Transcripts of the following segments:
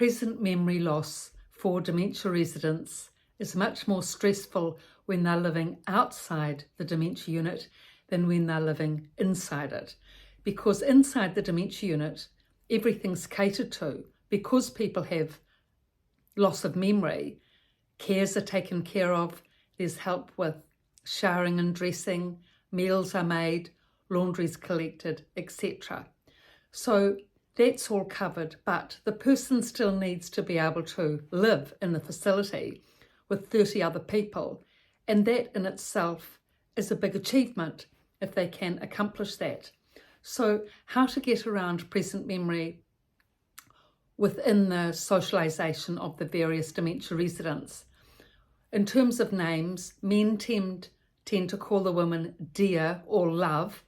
present memory loss for dementia residents is much more stressful when they're living outside the dementia unit than when they're living inside it. Because inside the dementia unit, everything's catered to. Because people have loss of memory, cares are taken care of, there's help with showering and dressing, meals are made, laundry's collected, etc. So that's all covered, but the person still needs to be able to live in the facility with 30 other people, and that in itself is a big achievement if they can accomplish that. So how to get around present memory within the socialisation of the various dementia residents. In terms of names, men tend to call the woman dear or love,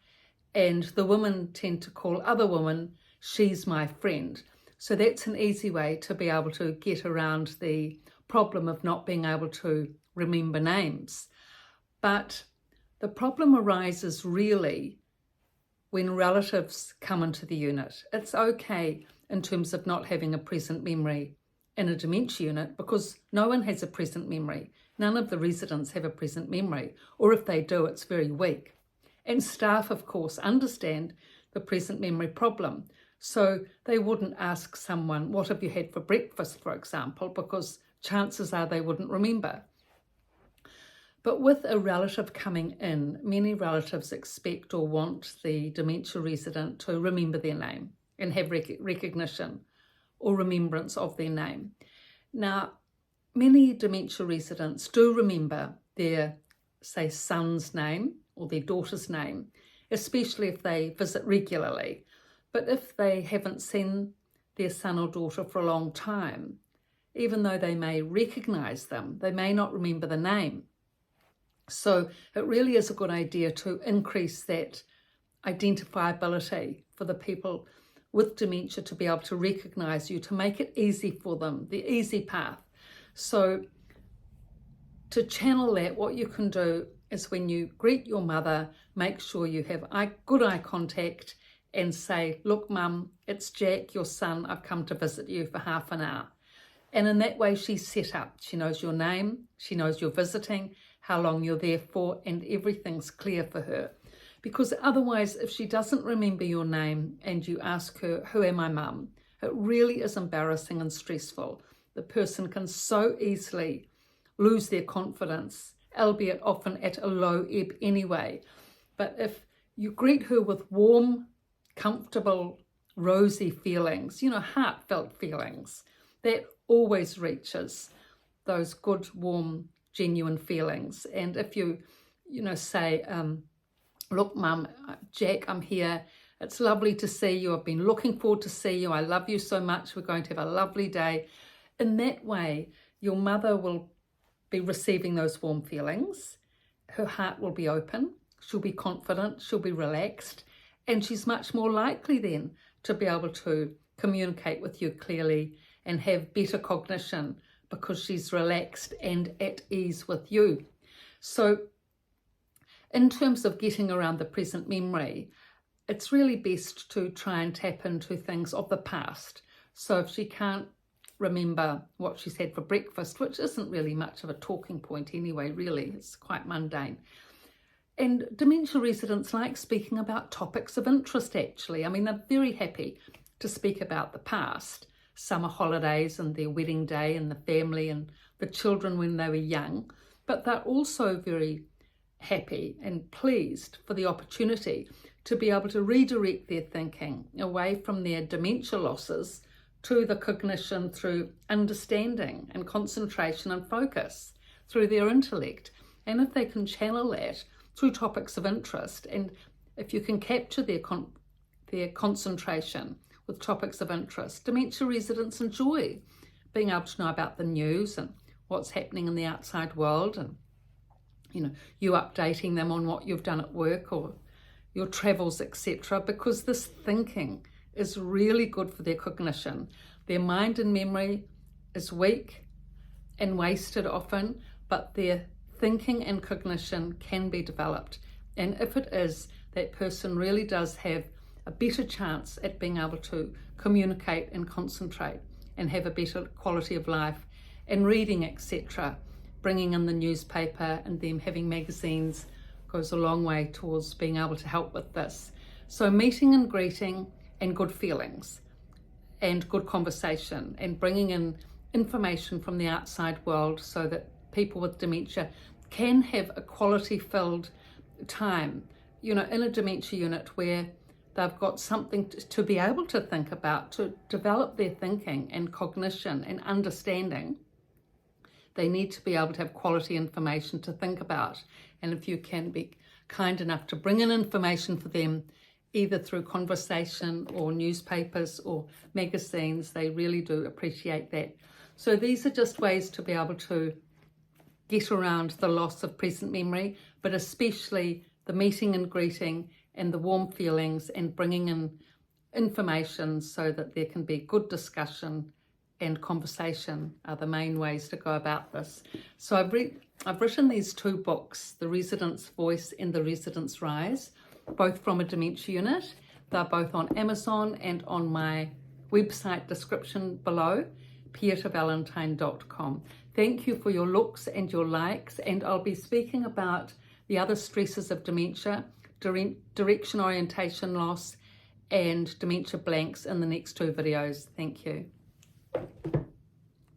and the women tend to call other women she's my friend. So that's an easy way to be able to get around the problem of not being able to remember names. But the problem arises really when relatives come into the unit. It's okay in terms of not having a present memory in a dementia unit because no one has a present memory. None of the residents have a present memory, or if they do, it's very weak. And staff, of course, understand the present memory problem. So they wouldn't ask someone, what have you had for breakfast, for example, because chances are they wouldn't remember. But with a relative coming in, many relatives expect or want the dementia resident to remember their name and have recognition or remembrance of their name. Now, many dementia residents do remember their, say, son's name or their daughter's name, especially if they visit regularly. But if they haven't seen their son or daughter for a long time, even though they may recognise them, they may not remember the name. So it really is a good idea to increase that identifiability for the people with dementia to be able to recognise you, to make it easy for them, the easy path. So to channel that, what you can do is when you greet your mother, make sure you have good eye contact and say, look, Mum, it's Jack, your son. I've come to visit you for half an hour. And in that way, she's set up. She knows your name. She knows you're visiting, how long you're there for, and everything's clear for her. Because otherwise, if she doesn't remember your name and you ask her, who am I, Mum? It really is embarrassing and stressful. The person can so easily lose their confidence, albeit often at a low ebb anyway. But if you greet her with warm, comfortable, rosy feelings, heartfelt feelings, that always reaches those good, warm, genuine feelings. And if you, say, look, Mum, Jack, I'm here. It's lovely to see you. I've been looking forward to see you. I love you so much. We're going to have a lovely day. In that way, your mother will be receiving those warm feelings. Her heart will be open. She'll be confident. She'll be relaxed. And she's much more likely then to be able to communicate with you clearly and have better cognition because she's relaxed and at ease with you. So in terms of getting around the present memory, it's really best to try and tap into things of the past. So if she can't remember what she's had for breakfast, which isn't really much of a talking point anyway, really, it's quite mundane. And dementia residents like speaking about topics of interest, actually. I mean, they're very happy to speak about the past, summer holidays and their wedding day and the family and the children when they were young, but they're also very happy and pleased for the opportunity to be able to redirect their thinking away from their dementia losses to the cognition through understanding and concentration and focus through their intellect. And if they can channel that through topics of interest, and if you can capture their concentration with topics of interest, dementia residents enjoy being able to know about the news and what's happening in the outside world, and you updating them on what you've done at work or your travels, etc., because this thinking is really good for their cognition. Their mind and memory is weak and wasted often, but their thinking and cognition can be developed. And if it is, that person really does have a better chance at being able to communicate and concentrate and have a better quality of life, and reading, etc. Bringing in the newspaper and them having magazines goes a long way towards being able to help with this. So meeting and greeting and good feelings and good conversation and bringing in information from the outside world so that people with dementia can have a quality-filled time, in a dementia unit where they've got something to be able to think about, to develop their thinking and cognition and understanding. They need to be able to have quality information to think about. And if you can be kind enough to bring in information for them, either through conversation or newspapers or magazines, they really do appreciate that. So these are just ways to be able to get around the loss of present memory, but especially the meeting and greeting and the warm feelings and bringing in information so that there can be good discussion and conversation are the main ways to go about this. So I've written these two books, The Resident's Voice and The Resident's Rise, both from a dementia unit. They're both on Amazon and on my website description below, pietavalentine.com. Thank you for your looks and your likes, and I'll be speaking about the other stresses of dementia, direction orientation loss, and dementia blanks in the next two videos. Thank you.